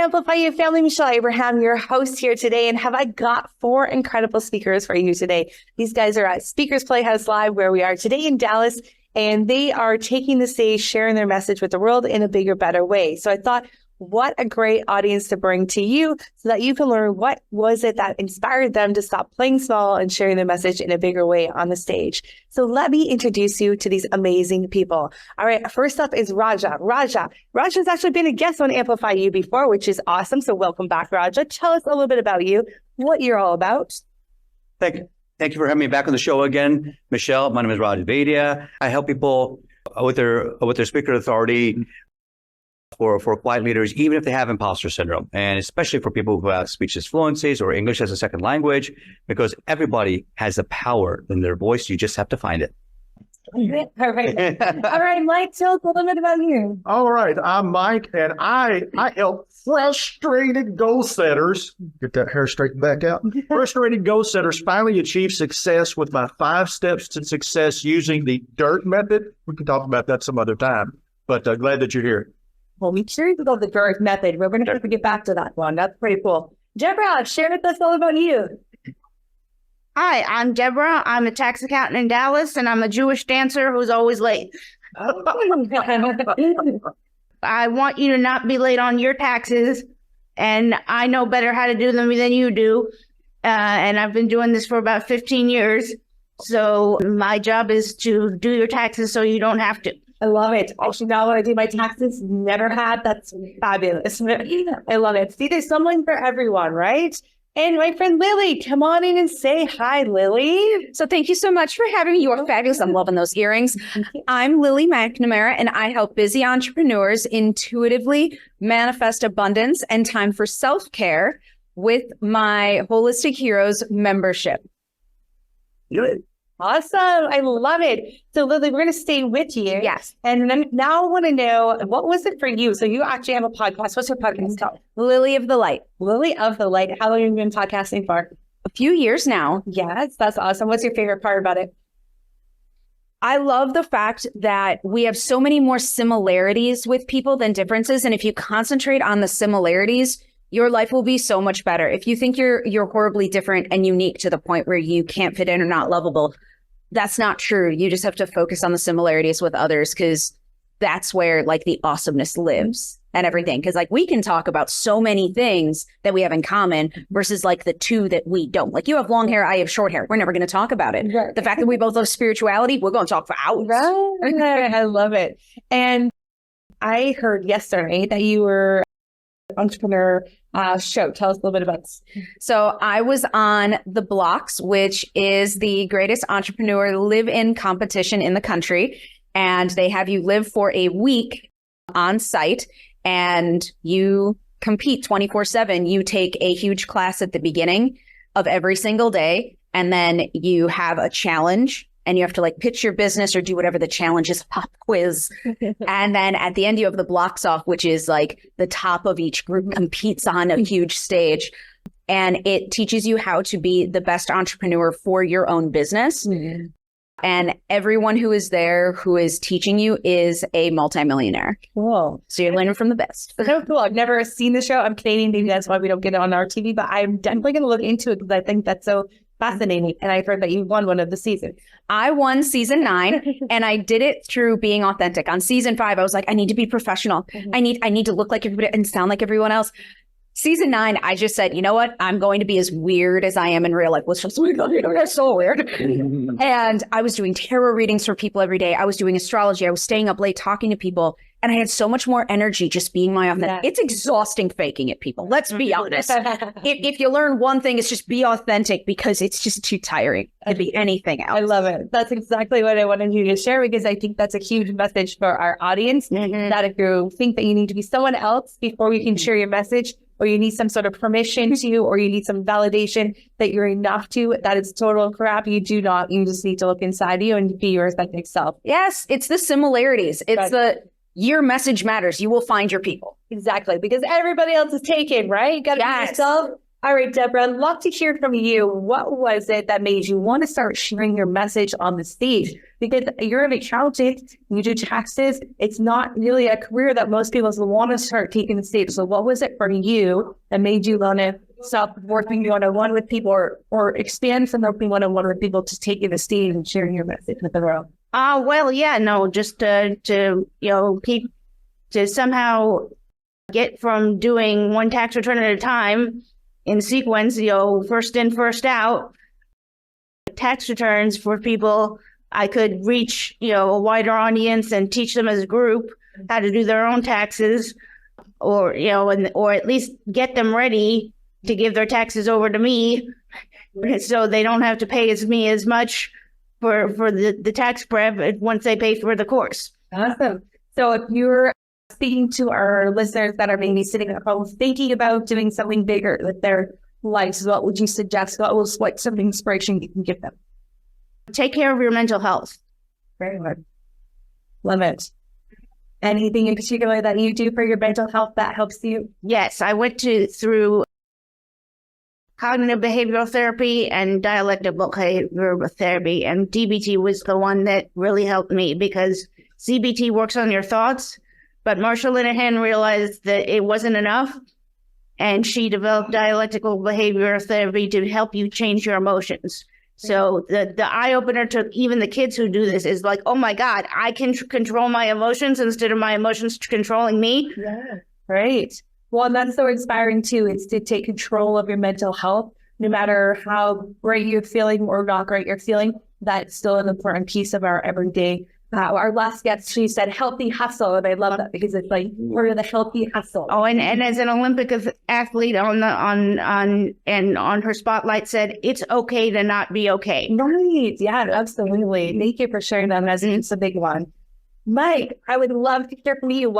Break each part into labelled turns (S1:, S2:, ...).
S1: Amplify You family. Michelle Abraham, your host here today. And have I got 4 incredible speakers for you today. These guys are at Speakers Playhouse Live, where we are today in Dallas, and they are taking the stage, sharing their message with the world in a bigger, better way. So I thought, what a great audience to bring to you so that you can learn what was it that inspired them to stop playing small and sharing their message in a bigger way on the stage. So let me introduce you to these amazing people. All right, first up is Raja. Raja's actually been a guest on Amplify You before, which is awesome. So welcome back, Raja. Tell us a little bit about you, what you're all about.
S2: Thank you for having me back on the show again, Michelle. My name is Raja Vaydia. I help people with their speaker authority for quiet leaders, even if they have imposter syndrome, and especially for people who have speech fluencies or English as a second language, because everybody has the power in their voice. You just have to find it.
S1: Perfect. All right, Mike, tell us a little bit about you.
S3: All right, I'm Mike, and I help frustrated goal setters, get that hair straightened back out, frustrated goal setters finally achieve success with my 5 steps to success using the DIRT method. We can talk about that some other time, but glad that you're here.
S1: Well, we sure go the DIRT method. We're going to have to get back to that one. That's pretty cool. Debra, share with us all about you.
S4: Hi, I'm Debra. I'm a tax accountant in Dallas, and I'm a Jewish dancer who's always late. I want you to not be late on your taxes, and I know better how to do them than you do. And I've been doing this for about 15 years. So my job is to do your taxes so you don't have to.
S1: I love it. Actually, now when I do my taxes, never had. That's fabulous. I love it. See, there's someone for everyone, right? And my friend Lily, come on in and say hi, Lily.
S5: So thank you so much for having me. You are fabulous. I'm loving those earrings. I'm Lily McNamara, and I help busy entrepreneurs intuitively manifest abundance and time for self-care with my Holistic Heroes membership.
S1: Good. Awesome. I love it. So Lily, we're going to stay with you.
S5: Yes.
S1: And then now I want to know, what was it for you? So you actually have a podcast. What's your podcast called?
S5: Lily of the Light.
S1: Lily of the Light. How long have you been podcasting for?
S5: A few years now.
S1: Yes, that's awesome. What's your favorite part about it?
S5: I love the fact that we have so many more similarities with people than differences. And if you concentrate on the similarities, your life will be so much better. If you think you're horribly different and unique to the point where you can't fit in or not lovable, that's not true. You just have to focus on the similarities with others, because that's where like the awesomeness lives and everything. Because like we can talk about so many things that we have in common versus like the 2 that we don't. Like you have long hair, I have short hair. We're never going to talk about it. Right. The fact that we both love spirituality, we're going to talk for hours.
S1: Right. I love it. And I heard yesterday that you were entrepreneur show. Tell us a little bit about this.
S5: So I was on The Blocks, which is the greatest entrepreneur live-in competition in the country. And they have you live for a week on site and you compete 24/7. You take a huge class at the beginning of every single day. And then you have a challenge and you have to like pitch your business or do whatever the challenge is, pop quiz. And then at the end, you have the blocks off, which is like the top of each group competes on a huge stage. And it teaches you how to be the best entrepreneur for your own business. Mm-hmm. And everyone who is there who is teaching you is a multimillionaire.
S1: Cool.
S5: So you're learning from the best.
S1: So cool. I've never seen the show. I'm Canadian. Maybe that's why we don't get it on our TV, but I'm definitely going to look into it because I think that's so fascinating. And I've heard that you won one of the seasons.
S5: I won season 9 and I did it through being authentic. On season 5, I was like, I need to be professional. Mm-hmm. I need to look like everybody and sound like everyone else. Season 9, I just said, you know what? I'm going to be as weird as I am in real life. Let's just, that's so weird. And I was doing tarot readings for people every day. I was doing astrology. I was staying up late talking to people. And I had so much more energy just being my authentic. Yeah. It's exhausting faking it, people. Let's be honest. If you learn one thing, it's just be authentic, because it's just too tiring to be anything else.
S1: I love it. That's exactly what I wanted you to share, because I think that's a huge message for our audience. Mm-hmm. That if you think that you need to be someone else before you can share your message, or you need some sort of permission to, or you need some validation that you're enough to, that is total crap. You do not. You just need to look inside you and be your authentic self.
S5: Yes, it's the similarities. It's your message matters. You will find your people.
S1: Exactly. Because everybody else is taken, right? You got to be yourself. All right, Deborah, I'd love to hear from you. What was it that made you want to start sharing your message on the stage? Because you're an accountant, you do taxes. It's not really a career that most people want to start taking the stage. So what was it for you that made you want to stop working one-on-one with people or expand from working one-on-one with people to taking the stage and sharing your message with the world?
S4: Just to somehow get from doing one tax return at a time in sequence, first in, first out, tax returns for people. I could reach, a wider audience and teach them as a group how to do their own taxes, or at least get them ready to give their taxes over to me, so they don't have to pay me as much for the tax prep once they pay for the course.
S1: Awesome. So if you're speaking to our listeners that are maybe sitting at home thinking about doing something bigger with their lives, what would you suggest? What's some inspiration you can give them?
S4: Take care of your mental health.
S1: Very good. Love it. Anything in particular that you do for your mental health that helps you?
S4: Yes, I went through cognitive behavioral therapy and dialectical behavioral therapy, and DBT was the one that really helped me, because CBT works on your thoughts, but Marsha Linehan realized that it wasn't enough, and she developed dialectical behavioral therapy to help you change your emotions. So the eye-opener to even the kids who do this is like, oh my God, I can control my emotions instead of my emotions controlling me.
S1: Yeah, right. Well, and that's so inspiring too. It's to take control of your mental health, no matter how great you're feeling or not great you're feeling. That's still an important piece of our everyday. Our last guest, she said healthy hustle, and I love that because it's like we're the healthy hustle.
S4: Oh, and as an Olympic athlete on her spotlight said, it's okay to not be okay.
S1: Right. Yeah, absolutely. Thank you for sharing that. It's a big one. Mike, I would love to hear from you.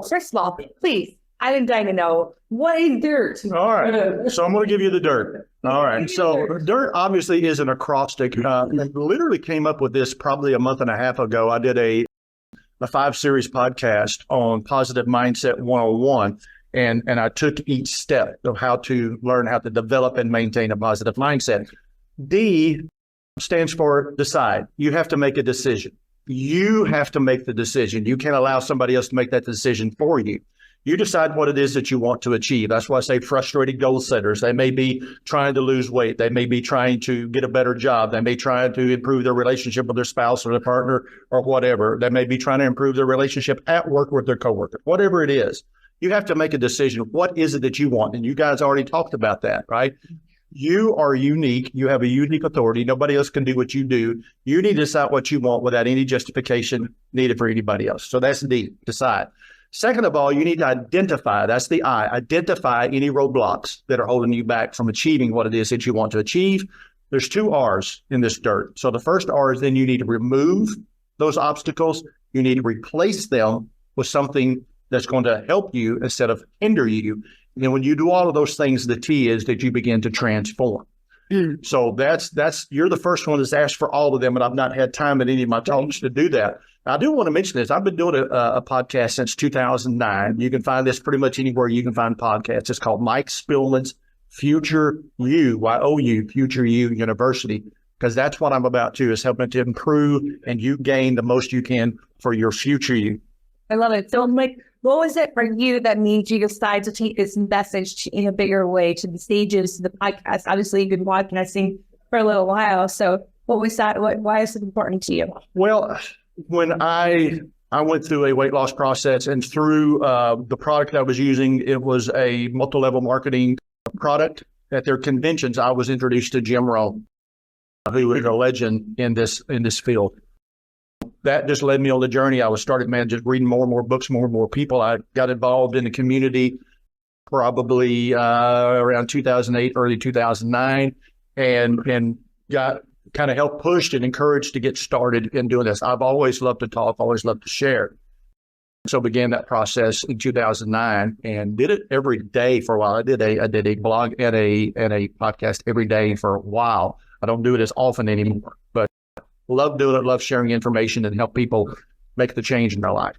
S1: First of all, please, I'm dying to know, what is dirt?
S3: All right. So I'm going to give you the dirt. All right. So dirt obviously is an acrostic. I literally came up with this probably a month and a half ago. I did a 5-series podcast on Positive Mindset 101. And I took each step of how to learn how to develop and maintain a positive mindset. D stands for decide. You have to make a decision. You have to make the decision. You can't allow somebody else to make that decision for you. You decide what it is that you want to achieve. That's why I say frustrated goal setters. They may be trying to lose weight. They may be trying to get a better job. They may try to improve their relationship with their spouse or their partner or whatever. They may be trying to improve their relationship at work with their coworker. Whatever it is, you have to make a decision. What is it that you want? And you guys already talked about that, right? You are unique. You have a unique authority. Nobody else can do what you do. You need to decide what you want without any justification needed for anybody else. So that's D, decide. Second of all, you need to identify, that's the I, identify any roadblocks that are holding you back from achieving what it is that you want to achieve. There's 2 R's in this dirt. So the first R is then you need to remove those obstacles. You need to replace them with something that's going to help you instead of hinder you. And when you do all of those things, the T is that you begin to transform. So that's you're the first one that's asked for all of them, and I've not had time in any of my talks to do that. I do want to mention this. I've been doing a podcast since 2009. You can find this pretty much anywhere you can find podcasts. It's called Mike Spillman's Future You, Y-O-U, Future You University, because that's what I'm about to, is helping to improve and you gain the most you can for your future you.
S1: I love it. So, Mike, what was it for you that made you decide to take this message in a bigger way to the stages, to the podcast? Obviously, you've been podcasting for a little while. So what was that? Why is it important to you?
S3: Well, when I went through a weight loss process, and through the product I was using, it was a multi-level marketing product. At their conventions, I was introduced to Jim Rohn, who is a legend in this field. That just led me on the journey. I was just reading more and more books, more and more people. I got involved in the community probably around 2008, early 2009, and got kind of helped pushed and encouraged to get started in doing this. I've always loved to talk, always loved to share. So began that process in 2009 and did it every day for a while. I did a blog and a podcast every day for a while. I don't do it as often anymore, but love doing it, love sharing information and help people make the change in their life.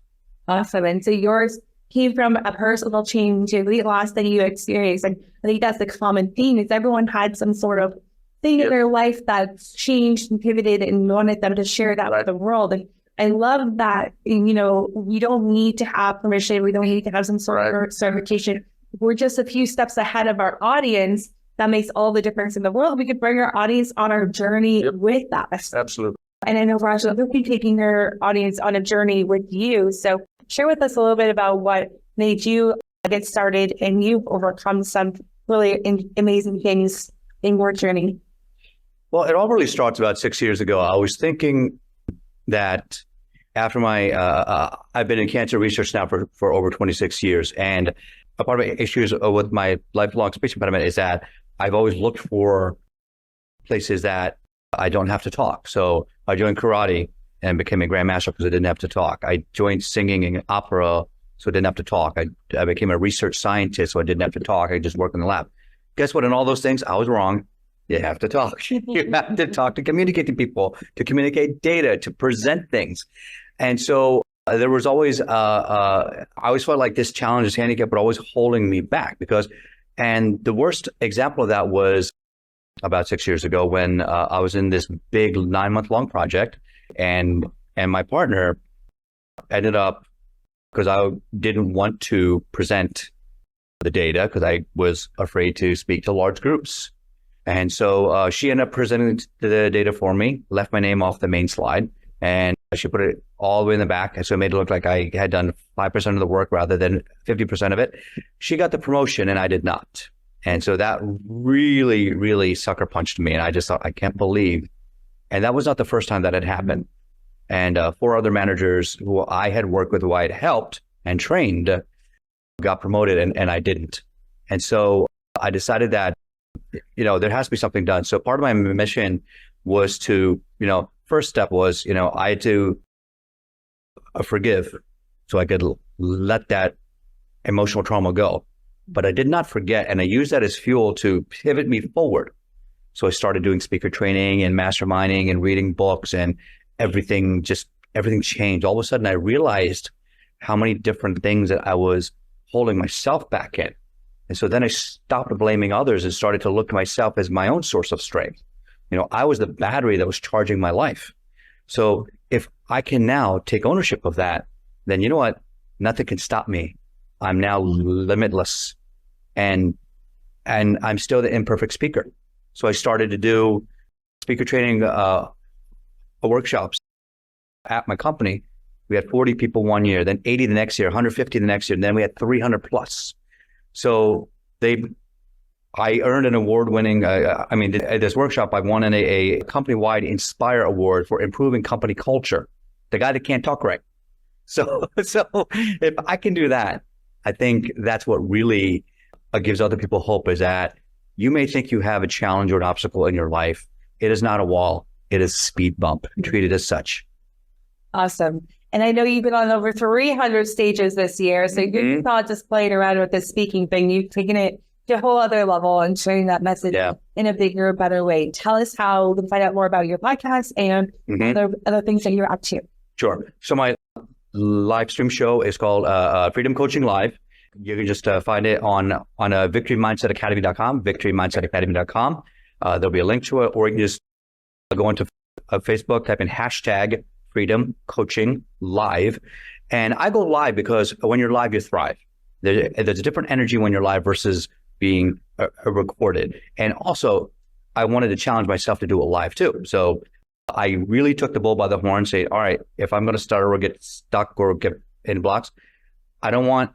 S1: Awesome. And so yours came from a personal change or weight loss that you experienced. And I think that's the common theme is everyone had some sort of thing in their life that's changed and pivoted and wanted them to share that with the world. And I love that, you know, we don't need to have permission. We don't need to have some sort of certification. We're just a few steps ahead of our audience. That makes all the difference in the world. We could bring our audience on our journey with us.
S3: Absolutely.
S1: And I know, Raja, they'll be taking their audience on a journey with you. So share with us a little bit about what made you get started and you've overcome some really amazing things in your journey.
S2: Well, it all really starts about 6 years ago. I was thinking that after I've been in cancer research now for over 26 years. And a part of my issues with my lifelong speech impediment is that I've always looked for places that I don't have to talk. So I joined karate and became a grandmaster because I didn't have to talk. I joined singing in opera, so I didn't have to talk. I became a research scientist, so I didn't have to talk. I just worked in the lab. Guess what? In all those things, I was wrong. You have to talk. You have to talk to communicate to people, to communicate data, to present things. And so there was always, I always felt like this challenge, this handicap, were always holding me back and the worst example of that was about 6 years ago when I was in this big 9-month-long project and my partner ended up, because I didn't want to present the data because I was afraid to speak to large groups. And so she ended up presenting the data for me, left my name off the main slide, and she put it all the way in the back. And so it made it look like I had done 5% of the work rather than 50% of it. She got the promotion and I did not. And so that really, really sucker punched me. And I just thought, I can't believe. And that was not the first time that had happened. And 4 other managers who I had worked with, who I had helped and trained, got promoted and I didn't. And so I decided that, you know, there has to be something done. So part of my mission was to, you know, first step was, you know, I had to forgive so I could let that emotional trauma go. But I did not forget, and I used that as fuel to pivot me forward. So I started doing speaker training and masterminding and reading books, and everything changed. All of a sudden, I realized how many different things that I was holding myself back in. And so then I stopped blaming others and started to look to myself as my own source of strength. You know, I was the battery that was charging my life. So if I can now take ownership of that, then you know what? Nothing can stop me. I'm now limitless, and I'm still the imperfect speaker. So I started to do speaker training workshops at my company. We had 40 people one year, then 80 the next year, 150 the next year, and then we had 300 plus. So I earned an award-winning, at this workshop, I won a company-wide Inspire Award for improving company culture. The guy that can't talk right. So if I can do that, I think that's what really gives other people hope, is that you may think you have a challenge or an obstacle in your life. It is not a wall. It is a speed bump. Treat it as such.
S1: Awesome. And I know you've been on over 300 stages this year. So you're not just playing around with this speaking thing. You've taken it to a whole other level and sharing that message in a bigger, better way. Tell us how we can find out more about your podcast and other things that you're up to.
S2: Sure. So my live stream show is called Freedom Coaching Live. You can just find it on victorymindsetacademy.com, victorymindsetacademy.com. There'll be a link to it, or you can just go into Facebook, type in hashtag Freedom Coaching Live. And I go live because when you're live, you thrive. There's a different energy when you're live versus being recorded. And also, I wanted to challenge myself to do it live too. So I really took the bull by the horn and say, all right, if I'm going to stutter or get stuck or get in blocks, I don't want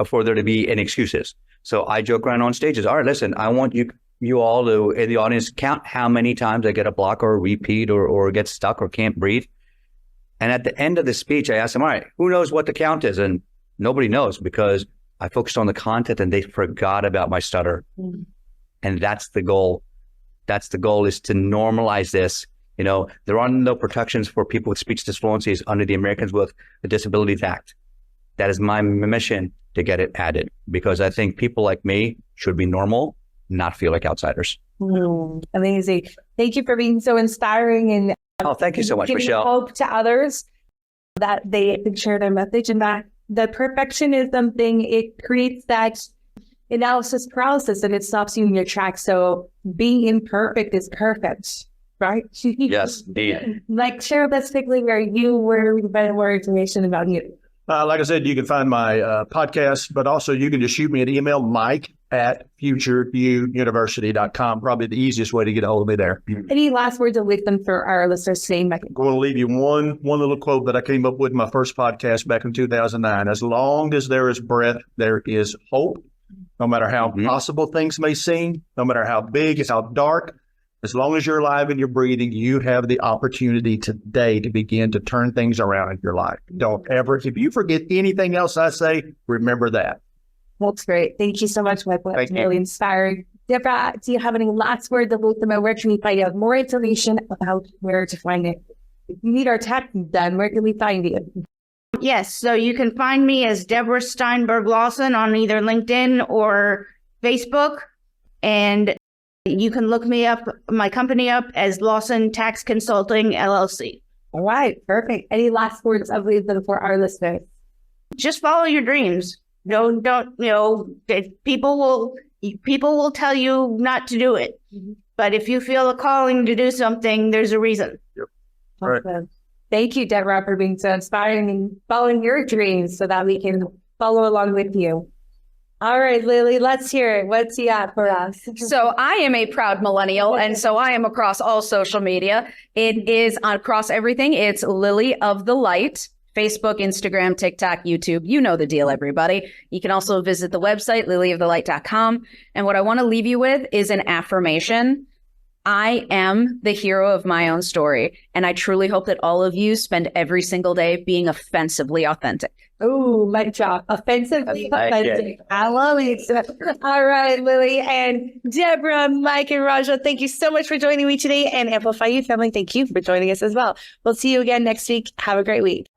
S2: for there to be any excuses. So I joke around on stages. All right, listen, I want you all to, in the audience, count how many times I get a block or a repeat or get stuck or can't breathe. And at the end of the speech, I asked them, all right, who knows what the count is? And nobody knows, because I focused on the content and they forgot about my stutter. And that's the goal. That's the goal, is to normalize this. You know, there are no protections for people with speech disfluencies under the Americans with Disabilities Act. That is my mission, to get it added, because I think people like me should be normal, not feel like outsiders.
S1: Amazing. Thank you for being so inspiring and
S2: thank you so much,
S1: giving
S2: Michelle.
S1: hope to others that they can share their message, and that the perfectionism thing, it creates that analysis paralysis and it stops you in your tracks. So being imperfect is perfect, right?
S2: Yes, indeed.
S1: Like, share with us quickly where you were, we can find more information about you.
S3: Like I said, you can find my podcast, but also you can just shoot me an email, mike@futureuniversity.com. Probably the easiest way to get a hold of me there.
S1: Any last words of wisdom for our listeners today, Mike?
S3: I'm going to leave you one little quote that I came up with in my first podcast back in 2009. As long as there is breath, there is hope. No matter how possible things may seem, no matter how big, how dark, as long as you're alive and you're breathing, you have the opportunity today to begin to turn things around in your life. Don't ever, if you forget anything else I say, remember that.
S1: That's great. Thank you so much, Michael. That's really inspiring. Debra, do you have any last words of wisdom? Where can we find out more information about where to find it? If you need our taxes done, where can we find you?
S4: Yes, so you can find me as Deborah Steinberg Lawson on either LinkedIn or Facebook. And you can look me up, my company up as Lawson Tax Consulting, LLC.
S1: All right, perfect. Any last words of wisdom for our listeners?
S4: Just follow your dreams. Don't, people will tell you not to do it. But if you feel a calling to do something, there's a reason.
S3: Right.
S1: Awesome. Thank you, Debra, for being so inspiring and following your dreams so that we can follow along with you. All right, Lily, let's hear it. What's you got for us?
S5: So I am a proud millennial, and so I am across all social media. It is across everything. It's Lily of the Light, Facebook, Instagram, TikTok, YouTube. You know the deal, everybody. You can also visit the website, lilyofthelight.com. And what I want to leave you with is an affirmation. I am the hero of my own story, and I truly hope that all of you spend every single day being offensively authentic.
S1: Oh, mic drop. Offensively authentic. I love it. All right, Lily and Debra, Mike, and Raja, thank you so much for joining me today. And Amplify You family, thank you for joining us as well. We'll see you again next week. Have a great week.